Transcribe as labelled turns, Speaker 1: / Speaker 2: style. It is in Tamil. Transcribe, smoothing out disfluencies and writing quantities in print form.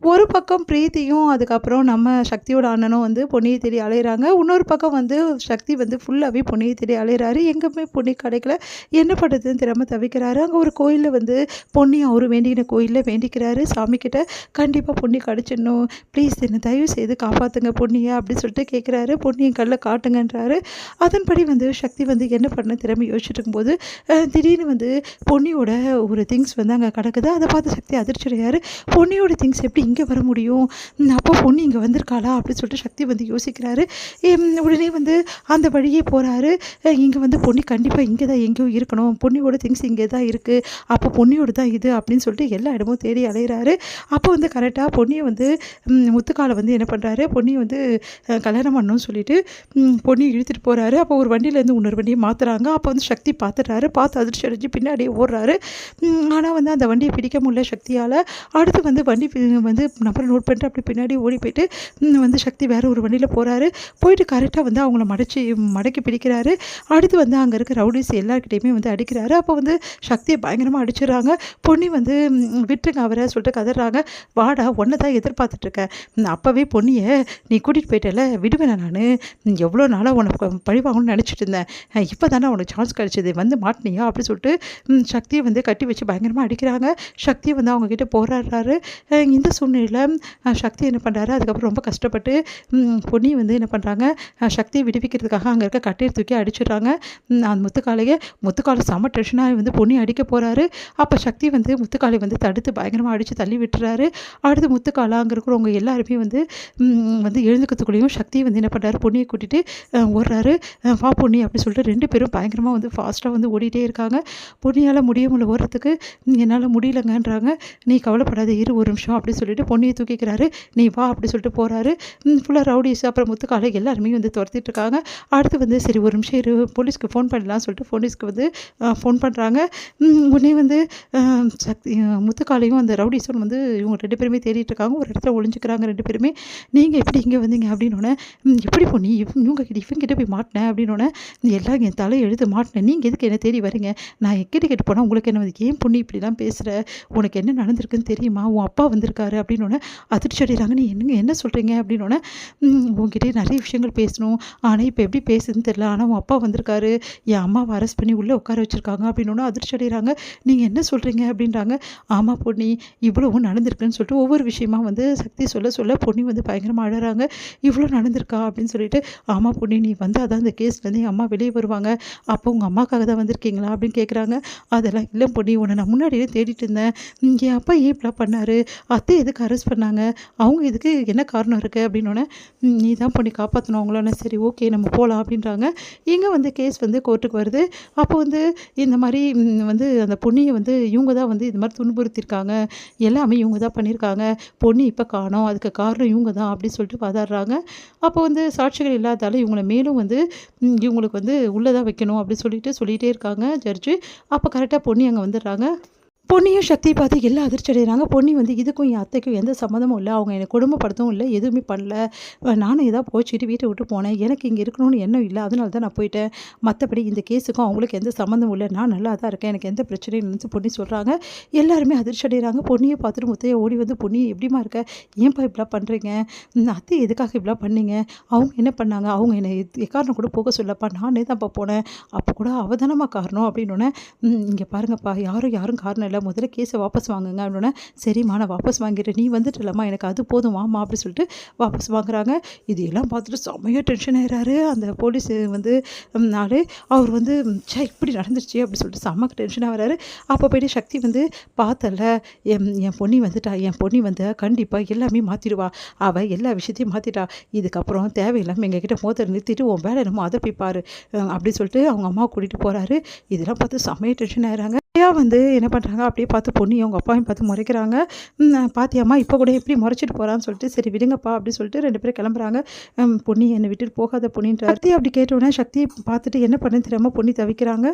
Speaker 1: ஒரு பக்கம் பிரீத்தியும் அதுக்கப்புறம் நம்ம சக்தியோட அண்ணனும் வந்து பொன்னியை தேடி அலையிறாங்க. இன்னொரு பக்கம் வந்து சக்தி வந்து ஃபுல்லாகவே பொன்னியை தேடி அலையிறாரு. எங்கேயுமே பொன்னி கிடைக்கல. என்ன பண்ணுறதுன்னு தெரியாம தவிக்கிறாரு. அங்கே ஒரு கோயிலில் வந்து பொன்னி அவரு வேண்டின கோயிலில் வேண்டிக்கிறாரு சாமிக்கிட்ட. கண்டிப்பாக பொன்னி கிடச்சிடணும், ப்ளீஸ் என்னை தயவு செய்து காப்பாற்றுங்க பொன்னியை அப்படின்னு சொல்லிட்டு கேட்குறாரு. பொன்னியின் கல்லை காட்டுங்கன்றாரு. அதன்படி வந்து சக்தி வந்து என்ன பண்ண திறமை யோசிச்சுட்டு இருக்கும்போது திடீர்னு வந்து பொன்னியோட ஒரு திங்ஸ் வந்து அங்கே கிடக்குது. அதை பார்த்து சக்தி அதிர்ச்சி அடையாரு. பொன்னியோட திங்ஸ் எப்படி இங்கே வர முடியும், அப்போ பொன்னி இங்கே வந்திருக்காளா அப்படின்னு சொல்லிட்டு சக்தி வந்து யோசிக்கிறாரு. உடனே வந்து அந்த வழியே போகிறாரு. இங்கே வந்து பொன்னி கண்டிப்பாக இங்கே தான் எங்கேயோ இருக்கணும், பொன்னியோட திங்ஸ் இங்கே தான் இருக்குது, அப்போ பொன்னியோட தான் இது அப்படின்னு சொல்லிட்டு எல்லா இடமும் தேடி அலையிறாரு. அப்போ வந்து கரெக்டாக பொன்னியை வந்து முத்துக்காலை வந்து என்ன பண்ணுறாரு, பொன்னியை வந்து கல்யாணம் பண்ணணும்னு சொல்லிட்டு பொன்னியை இழுத்துட்டு போகிறாரு. அப்போ ஒரு வண்டியிலேருந்து இன்னொரு வண்டியை மாற்றுறாங்க. அப்போ வந்து சக்தி பார்த்துடுறாரு. பார்த்து அதிர்ச்சி அடைஞ்சு பின்னாடியே ஓடுறாரு. ஆனால் வந்து அந்த வண்டியை பிடிக்க முடியல சக்தியால். அடுத்து வந்து வண்டி வந்து நம்பரை நோட் பண்ணிட்டு அப்படி பின்னாடி ஓடி போயிட்டு வந்து சக்தி வேறு ஒரு வண்டியில் போகிறாரு. போயிட்டு கரெக்டாக வந்து அவங்கள மடக்கி பிடிக்கிறாரு. அடுத்து வந்து அங்கே இருக்க ரவுடிஸ் எல்லாருக்கிட்டையுமே வந்து அடிக்கிறாரு. அப்போ வந்து சக்தியை பயங்கரமாக அடிச்சிடுறாங்க. பொன்னி வந்து விட்டுருங்க அவரை சொல்லிட்டு கதறாங்க. வாடா ஒன்றை தான் எதிர்பார்த்துட்ருக்கேன், அப்போவே பொன்னியை நீ கூட்டிகிட்டு போயிட்டல, விடுவேன் நான், எவ்வளோ நாளாக உனக்கு பழி வாங்கணும்னு நினச்சிட்டு இருந்தேன், இப்போ தானே உனக்கு சான்ஸ் கிடச்சிது, வந்து மாட்டினியா அப்படின்னு சொல்லிட்டு சக்தியை வந்து கட்டி வச்சு பயங்கரமாக அடிக்கிறாங்க. சக்தியை வந்து அவங்கக்கிட்ட போராடுறாரு. இந்த சூழ்நிலையில் சக்தி என்ன பண்ணுறாரு, அதுக்கப்புறம் ரொம்ப கஷ்டப்பட்டு பொன்னி வந்து என்ன பண்ணுறாங்க, சக்தியை விடுவிக்கிறதுக்காக அங்கே இருக்க கட்டையை தூக்கி அடிச்சிடுறாங்க. அந்த முத்துக்காலை செம டென்ஷனாக வந்து பொன்னி அடிக்க போகிறாரு. அப்போ சக்தி வந்து முத்துக்காலை வந்து தடுத்து பயங்கரமாக அடித்து தள்ளி விட்டுறாரு. அடுத்து முத்துக்காலை அங்கே இருக்கிறவங்க எல்லாருமே வந்து எழுந்துக்கிறதுக்குள்ளேயும் சக்தி வந்து என்ன பண்ணுறாரு, பொன்னியை கூட்டிகிட்டு ஓடுறாரு. வா பொன்னி அப்படி சொல்லிட்டு 2 பேரும் பயங்கரமாக வந்து ஃபாஸ்ட்டாக வந்து ஓடிட்டே இருக்காங்க. பொன்னியால் முடியல ஓடுறதுக்கு, என்னால் முடியலங்கன்றாங்க. நீ கவலைப்படாத இரு ஒரு நிமிஷம் அப்படின்னு சொல்லிட்டு பொன்னியை தூக்கிக்கிறாரு. நீ வா அப்படி சொல்லிட்டு போகிறாரு. ஃபுல்லாக ரவுடிஸ் அப்புறம் முத்துக்காலை எல்லாருமே வந்து துரத்திட்டு இருக்காங்க. அடுத்து வந்து சரி ஒரு நிமிஷம் இரு, போலீஸ்க்கு ஃபோன் பண்ணலாம்னு சொல்லிட்டு போலீஸ்க்கு வந்து ஃபோன் பண்ணுறாங்க. உடனே வந்து சக்தி முத்துக்காலையும் அந்த ரவுடிஸும் வந்து இவங்க 2 பேருமே தேடிட்டு இருக்காங்க. ஒரு இடத்துல ஒளிஞ்சிக்கிறாங்க 2 பேருமே. நீங்கள் எப்படி இங்கே வந்தீங்க அப்படின்னோடனே, எப்படி பொன்னி இவங்கிட்ட போய் மாட்டினேன் அப்படின்னோடனே, எல்லாம் என் தலை எழுத மாட்டினேன், நீங்கள் எதுக்கு என்ன தேடி வரீங்க, நான் கேட்டு போனால் உங்களுக்கு என்ன வந்து, ஏன் பொண்ணு இப்படிலாம் பேசுகிற, உனக்கு என்ன நடந்திருக்குன்னு தெரியுமா, உன் அப்பா வந்திருக்காரு அப்படின்னோடனே அதிர்ச்சி அடைகிறாங்க. நீ என்ன சொல்கிறீங்க அப்படின்னோடனே, உங்ககிட்ட நிறைய விஷயங்கள் பேசணும், ஆனால் இப்போ எப்படி பேசுதுன்னு தெரியல, ஆனால் உன் அப்பா வந்திருக்காரு, என் அம்மாவை அரெஸ்ட் பண்ணி உள்ளே உட்கார வச்சுருக்காங்க அப்படின்னோடனே அதிர்ச்சி அடைகிறாங்க. நீங்கள் என்ன சொல்கிறீங்க அப்படின்றாங்க. ஆமாம் பொன்னி இவ்வளவும் நடந்திருக்குன்னு சொல்லிட்டு ஒவ்வொரு விஷயமா வந்து சக்தி சொல்ல பொன்னி வந்து பயங்கரமாக அழறாங்க. இவ்வளோ நடந்திருக்கா அப்படின்னு சொல்லிட்டு, ஆமாம் பொன்னி நீ வந்து அதான் இந்த கேஸ்லேருந்து என் அம்மா வெளியே வருவாங்க, அப்போ உங்கள் அம்மாக்காக தான் வந்திருக்கீங்களா அப்படின்னு கேட்குறாங்க. அதெல்லாம் இல்லை பொன்னி, உன்னை நான் முன்னாடியே தேடிட்டு இருந்தேன், என் அப்பா ஏன் இப்படிலாம் பண்ணார், அத்தை எதுக்கு அரெஸ்ட் பண்ணாங்க, அவங்க இதுக்கு என்ன காரணம் இருக்குது அப்படின்னோடனே, நீ தான் பொன்னி காப்பாற்றணும் அவங்கள, சரி ஓகே நம்ம போகலாம் அப்படின்றாங்க. இங்கே வந்து கேஸ் வந்து கோர்ட்டுக்கு வருது. அப்போ வந்து இந்த மாதிரி வந்து அந்த பொன்னியை வந்து இவங்க தான் வந்து இது மாதிரி துன்புறுத்தியிருக்காங்க, எல்லாமே இவங்க தான் பண்ணியிருக்காங்க, பொன்னி இப்போ காணோம், அதுக்கு காரணம் இவங்க தான் அப்படின்னு சொல்லிட்டு வாதாடுறாங்க. அப்போ வந்து சாட்சிகள் இல்லாதால இவங்களை மேலும் வந்து இவங்களுக்கு வந்து உள்ளே தான் வைக்கணும் அப்படின்னு சொல்லிகிட்டே இருக்காங்க ஜட்ஜு. அப்போ கரெக்டாக பொன்னி அங்கே வந்துடுறாங்க. பொன்னியும் சக்தியை பார்த்து எல்லாம் அதிர்ச்சி அடைகிறாங்க. பொன்னி வந்து இதுக்கும் என் அத்தைக்கும் எந்த சம்மந்தமும் இல்லை, அவங்க என்னை கொடுமைப்படுத்தவும் இல்லை, எதுவுமே பண்ணல, நானும் ஏதாவது போச்சுட்டு வீட்டை விட்டு போனேன், எனக்கு இங்கே இருக்கணும்னு எண்ணம் இல்லை, அதனால தான் நான் போயிட்டேன், மற்றபடி இந்த கேஸுக்கும் அவங்களுக்கு எந்த சம்மந்தமும் இல்லை, நான் நல்லா தான் இருக்கேன், எனக்கு எந்த பிரச்சனையும் நினச்சி பொன்னி சொல்கிறாங்க. எல்லாருமே அதிர்ச்சி அடைகிறாங்க. பொன்னியை பார்த்துட்டு முத்தையை ஓடி வந்து, பொன்னி எப்படிமா இருக்க, ஏன்ப்பா இப்படிலாம் பண்ணுறீங்க, அத்தை எதுக்காக இப்படிலாம் பண்ணீங்க, அவங்க என்ன பண்ணாங்க, அவங்க என்னை எக்காரணம் கூட போக சொல்லப்பா, நானே தான்ப்பா போனேன், அப்போ கூட அவதானமாக காரணம் அப்படின்னோடனே, இங்கே பாருங்கப்பா யாரும் காரணம் இல்லை, முதல்ல கேஸை வாபஸ் வாங்குங்க அப்படின்னா, சரிம்மா நான் வாபஸ் வாங்கிடுறேன், நீ வந்துட்டுலம்மா எனக்கு அது போதும் வாமா அப்படின்னு சொல்லிட்டு வாபஸ் வாங்குறாங்க. இது எல்லாம் பார்த்துட்டு செம்மையாக டென்ஷன் ஆகிறாரு அந்த போலீஸ் வந்து நாளே. அவர் வந்து இப்படி நடந்துருச்சு அப்படின்னு சொல்லிட்டு செம்ம டென்ஷனாக வராரு. அப்போ போய்ட்டு சக்தி வந்து பார்த்தல, என் பொன்னி வந்துட்டா, என் பொன்னி வந்து கண்டிப்பாக எல்லாமே மாற்றிடுவா, அவள் எல்லா விஷயத்தையும் மாற்றிட்டா, இதுக்கப்புறம் தேவையில்லாமல் எங்ககிட்ட மோதல் நிறுத்திட்டு உன் வேலை என்னமோ அதை போய் பாரு அப்படி சொல்லிட்டு அவங்க அம்மாவை கூட்டிகிட்டு போகிறாரு. இதெல்லாம் பார்த்து செம்மையாக டென்ஷன் ஆகிறாங்க. வந்து என்ன பண்ணுறாங்க, அப்படியே பார்த்து பொன்னி அவங்க அப்பாவையும் பார்த்து முறைக்கிறாங்க. பாத்தியாம்மா இப்போ கூட எப்படி முறைச்சிட்டு போகிறான்னு சொல்லிட்டு, சரி விடுங்கப்பா அப்படின்னு சொல்லிட்டு 2 பேரும் கிளம்புறாங்க. பொன்னி என்னை விட்டுட்டு போகாத பொன்னின்ற அப்படி கேட்டோன்னே சக்தியை பார்த்துட்டு என்ன பண்ணுன்னு தெரியாமல் பொன்னி தவிக்கிறாங்க.